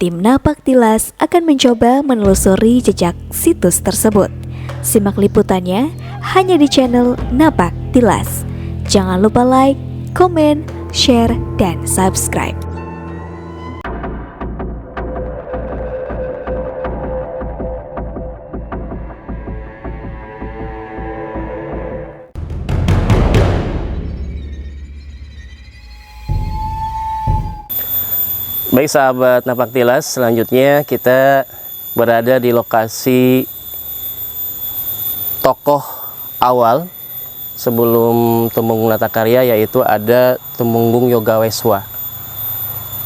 Tim Napak Tilas akan mencoba menelusuri jejak situs tersebut. Simak liputannya hanya di channel Napak Tilas. Jangan lupa like, komen, share, dan subscribe. Baik sahabat Napak Tilas, selanjutnya kita berada di lokasi tokoh awal sebelum Tumenggung Natakarya, yaitu ada Tumenggung Yogaweswa.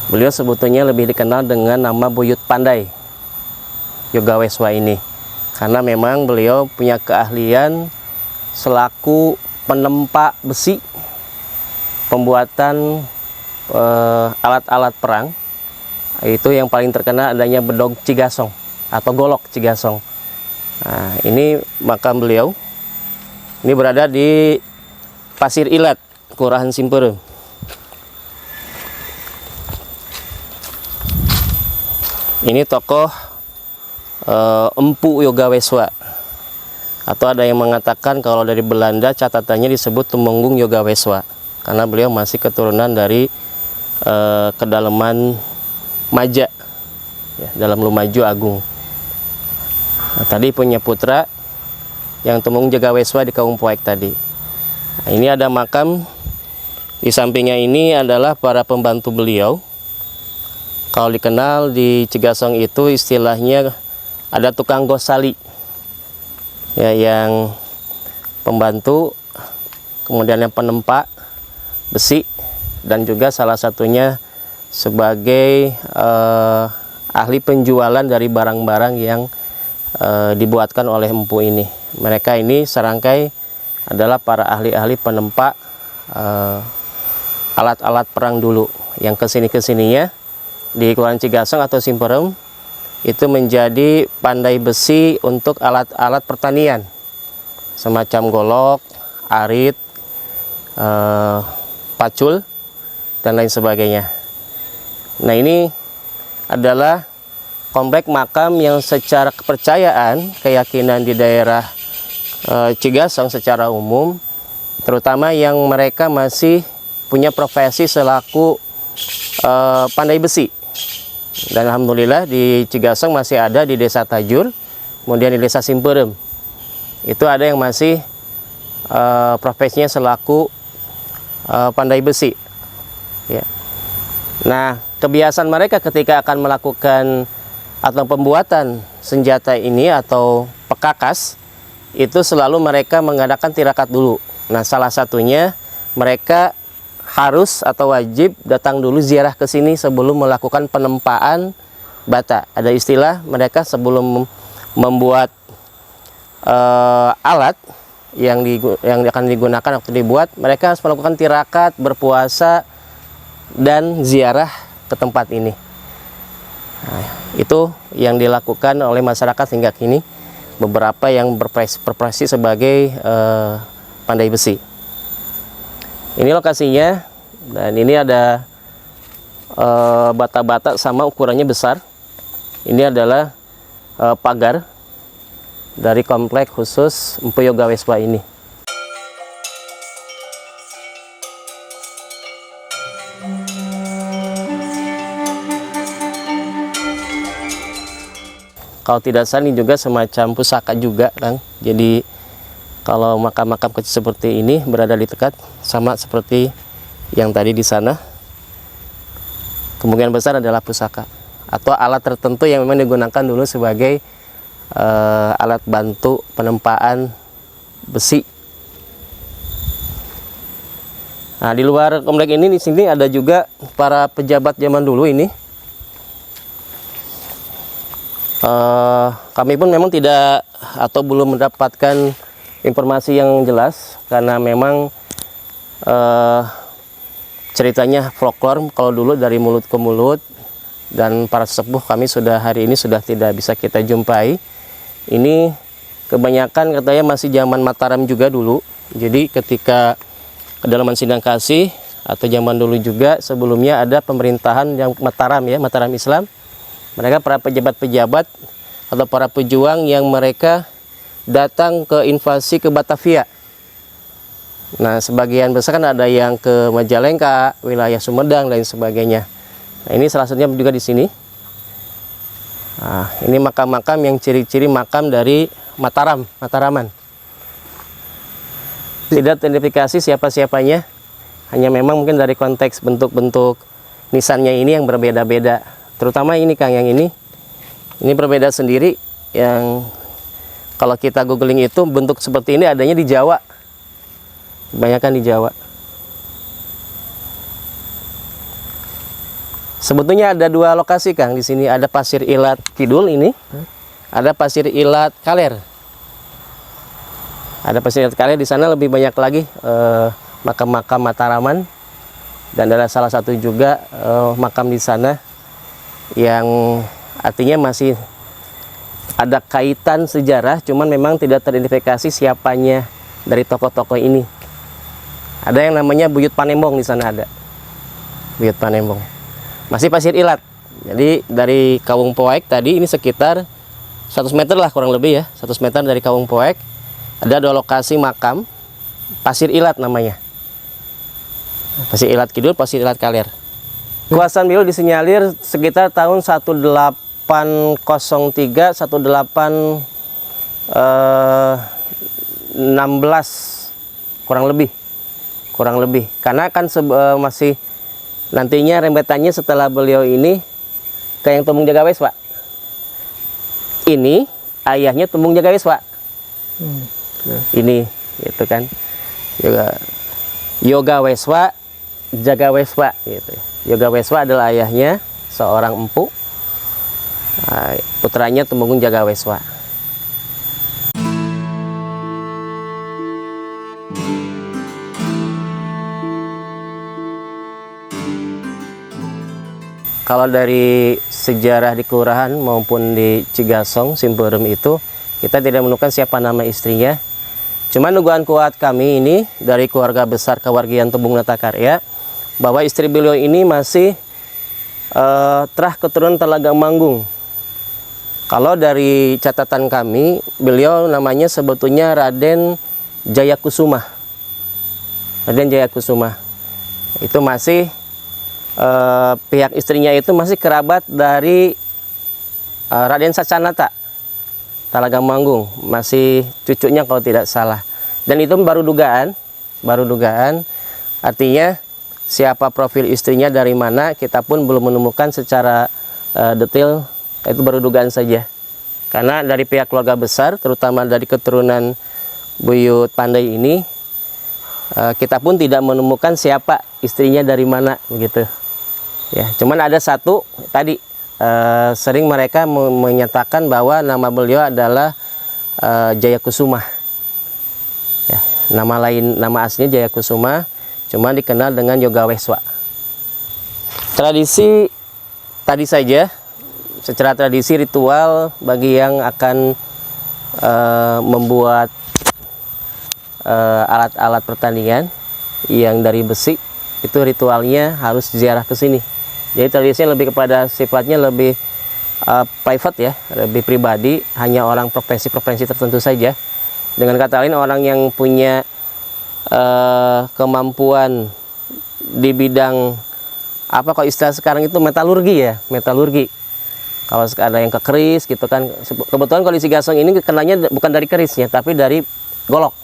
Beliau sebetulnya lebih dikenal dengan nama Buyut Pandai Yogaweswa ini, karena memang beliau punya keahlian selaku penempa besi, pembuatan alat-alat perang. Itu yang paling terkenal adanya bedog Cigasong atau golok Cigasong. Nah, ini makam beliau. Ini berada di Pasir Ilat, Kelurahan Simpereum. Ini tokoh Empu Yogaweswa, atau ada yang mengatakan kalau dari Belanda catatannya disebut Tumenggung Yogaweswa, karena beliau masih keturunan dari kedalaman Maja, ya, dalam Lumaju Agung. Nah, tadi punya putra yang Tumenggung Yogaweswa di Kaum Poek tadi. Nah, ini ada makam di sampingnya, ini adalah para pembantu beliau. Kalau dikenal di Cigasong itu istilahnya ada tukang gosali, ya, yang pembantu, kemudian yang penempa besi, dan juga salah satunya sebagai ahli penjualan dari barang-barang yang dibuatkan oleh empu ini. Mereka ini serangkai adalah para ahli-ahli penempa alat-alat perang dulu, yang kesini-kesininya di Kelurahan Cigasong atau Simpereum itu menjadi pandai besi untuk alat-alat pertanian semacam golok, arit, pacul, dan lain sebagainya. Nah, ini adalah komplek makam yang secara kepercayaan, keyakinan di daerah Cigasong secara umum, terutama yang mereka masih punya profesi selaku pandai besi. Dan alhamdulillah di Cigasong masih ada di Desa Tajur, kemudian di Desa Simpereum. Itu ada yang masih profesinya selaku pandai besi. Ya. Nah, kebiasaan mereka ketika akan melakukan atau pembuatan senjata ini atau pekakas, itu selalu mereka mengadakan tirakat dulu. Nah, salah satunya mereka harus atau wajib datang dulu ziarah ke sini sebelum melakukan penempaan bata. Ada istilah mereka sebelum membuat alat yang akan digunakan waktu dibuat, mereka harus melakukan tirakat, berpuasa, dan ziarah ke tempat ini. Nah, itu yang dilakukan oleh masyarakat hingga kini, beberapa yang berprofesi sebagai pandai besi. Ini lokasinya, dan ini ada bata-bata sama ukurannya besar. Ini adalah pagar dari komplek khusus Empu Yogaweswa ini. Kalau tidak salah ini juga semacam pusaka juga, Kang. Jadi kalau makam-makam kecil seperti ini berada di dekat, sama seperti yang tadi di sana, kemungkinan besar adalah pusaka atau alat tertentu yang memang digunakan dulu sebagai alat bantu penempaan besi. Nah, di luar komplek ini, di sini ada juga para pejabat zaman dulu ini. Kami pun memang tidak atau belum mendapatkan informasi yang jelas, karena memang ceritanya folklore kalau dulu dari mulut ke mulut, dan para sesepuh kami hari ini sudah tidak bisa kita jumpai. Ini kebanyakan katanya masih zaman Mataram juga dulu. Jadi ketika kedalaman Sindang Kasih atau zaman dulu juga sebelumnya ada pemerintahan yang Mataram, ya, Mataram Islam. Mereka para pejabat-pejabat atau para pejuang yang mereka datang ke invasi ke Batavia. Nah, sebagian besar kan ada yang ke Majalengka, wilayah Sumedang dan sebagainya. Nah, ini salah satunya juga di sini. Nah, ini makam-makam yang ciri-ciri makam dari Mataraman. Tidak teridentifikasi siapa-siapanya, hanya memang mungkin dari konteks bentuk-bentuk nisannya ini yang berbeda-beda. Terutama ini Kang, yang ini berbeda sendiri. Yang kalau kita googling itu bentuk seperti ini adanya di Jawa, kebanyakan di Jawa. Sebetulnya ada dua lokasi Kang di sini, ada Pasir Ilat Kidul ini, ada Pasir Ilat Kaler. Ada Pasir Ilat Kaler, di sana lebih banyak lagi makam-makam Mataraman, dan ada salah satu juga makam di sana yang artinya masih ada kaitan sejarah, cuman memang tidak teridentifikasi siapanya dari tokoh-tokoh ini. Ada yang namanya Buyut Panembong di sana, ada Buyut Panembong. Masih Pasir Ilat. Jadi dari Kawung Poek tadi ini sekitar 100 meter lah kurang lebih ya, 100 meter dari Kawung Poek ada dua lokasi makam Pasir Ilat namanya. Pasir Ilat Kidul, Pasir Ilat Kaler. Kuasaan beliau disinyalir sekitar tahun 1803 1816 kurang lebih. Karena kan masih nantinya rembetannya setelah beliau ini ke yang Tumung Jagawes, Pak. Ini ayahnya Tumung Jagawes, Pak. Ini gitu kan. Yoga Weswa, Jagaweswa gitu. Yoga Weswa adalah ayahnya seorang empu. Putranya Tumenggung Jagaweswa. Kalau dari sejarah di kelurahan maupun di Cigasong, Simperum itu, kita tidak menemukan siapa nama istrinya. Cuma dugaan kuat kami ini dari keluarga besar Kewargian Tembung Natakarya, bahwa istri beliau ini masih terah keturunan Talagang Manggung. Kalau dari catatan kami, beliau namanya sebetulnya Raden Jayakusuma. Raden Jayakusuma. Itu masih pihak istrinya itu masih kerabat dari Raden Sacanata Talagang Manggung, masih cucunya kalau tidak salah. Dan itu baru dugaan, artinya siapa profil istrinya dari mana kita pun belum menemukan secara detail, itu baru dugaan saja. Karena dari pihak keluarga besar, terutama dari keturunan Buyut Pandai ini, kita pun tidak menemukan siapa istrinya dari mana begitu. Ya, cuman ada satu tadi sering mereka menyatakan bahwa nama beliau adalah Jayakusuma. Ya, nama aslinya Jayakusuma, cuma dikenal dengan Yoga Weswa. Tradisi tadi saja, secara tradisi ritual bagi yang akan membuat alat-alat pertandingan yang dari besi, itu ritualnya harus ziarah ke sini. Jadi tradisinya lebih kepada sifatnya lebih private ya, lebih pribadi, hanya orang provinsi-provinsi tertentu saja. Dengan kata lain, orang yang punya kemampuan di bidang apa, kalau istilah sekarang itu metalurgi ya, metalurgi. Kalau ada yang ke keris gitu kan, kebetulan kalau di Cigasong ini kenanya bukan dari kerisnya, tapi dari golok,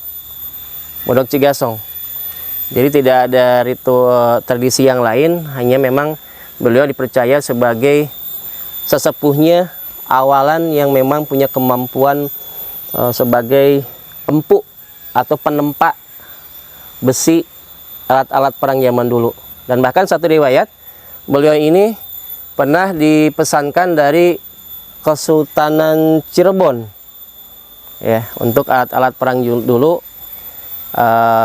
modok Cigasong. Jadi tidak ada ritual tradisi yang lain, hanya memang beliau dipercaya sebagai sesepuhnya awalan yang memang punya kemampuan sebagai empuk atau penempa besi alat-alat perang zaman dulu. Dan bahkan satu riwayat, beliau ini pernah dipesankan dari Kesultanan Cirebon ya, untuk alat-alat perang dulu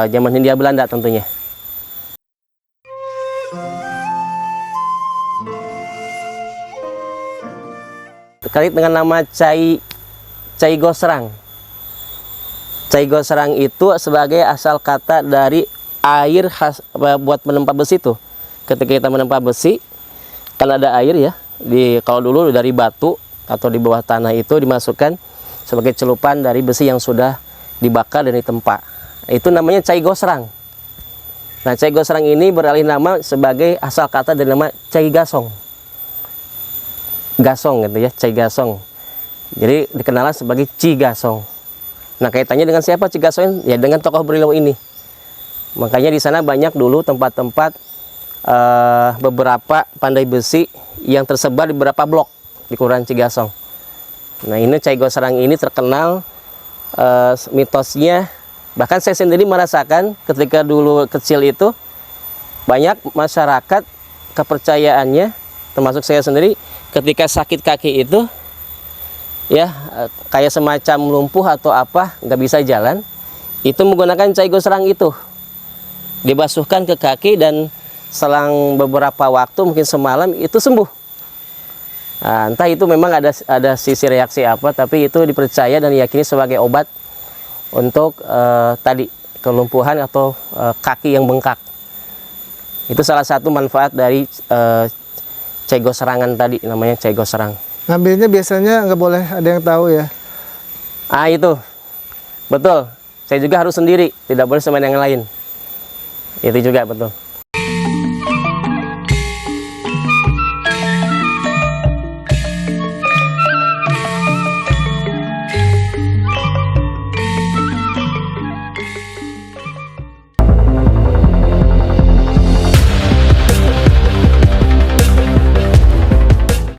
zaman Hindia Belanda tentunya. Terkait dengan nama Cai Gosrang. Cai Gosrang itu sebagai asal kata dari air khas buat menempa besi itu. Ketika kita menempa besi, kan ada air ya, kalau dulu dari batu atau di bawah tanah itu dimasukkan sebagai celupan dari besi yang sudah dibakar dan ditempa. Itu namanya cai gosrang. Nah, cai gosrang ini beralih nama sebagai asal kata dari nama cai gasong. Gasong gitu ya, cai gasong. Jadi dikenal sebagai Cigasong. Nah, kaitannya dengan siapa Cigasong? Ya dengan tokoh beliau ini. Makanya di sana banyak dulu tempat-tempat beberapa pandai besi yang tersebar di beberapa blok di Kelurahan Cigasong. Nah, ini cai gosrang ini terkenal mitosnya. Bahkan saya sendiri merasakan ketika dulu kecil itu banyak masyarakat kepercayaannya, termasuk saya sendiri, ketika sakit kaki itu ya kayak semacam lumpuh atau apa, nggak bisa jalan, itu menggunakan cai gosrang itu dibasuhkan ke kaki dan selang beberapa waktu, mungkin semalam, itu sembuh. Nah, entah itu memang ada sisi reaksi apa, tapi itu dipercaya dan diyakini sebagai obat untuk tadi kelumpuhan atau kaki yang bengkak. Itu salah satu manfaat dari cai gosrangan tadi, namanya cai gosrang. Ngambilnya biasanya nggak boleh ada yang tahu ya? Ah, itu betul. Saya juga harus sendiri, tidak boleh sama yang lain. Itu juga betul.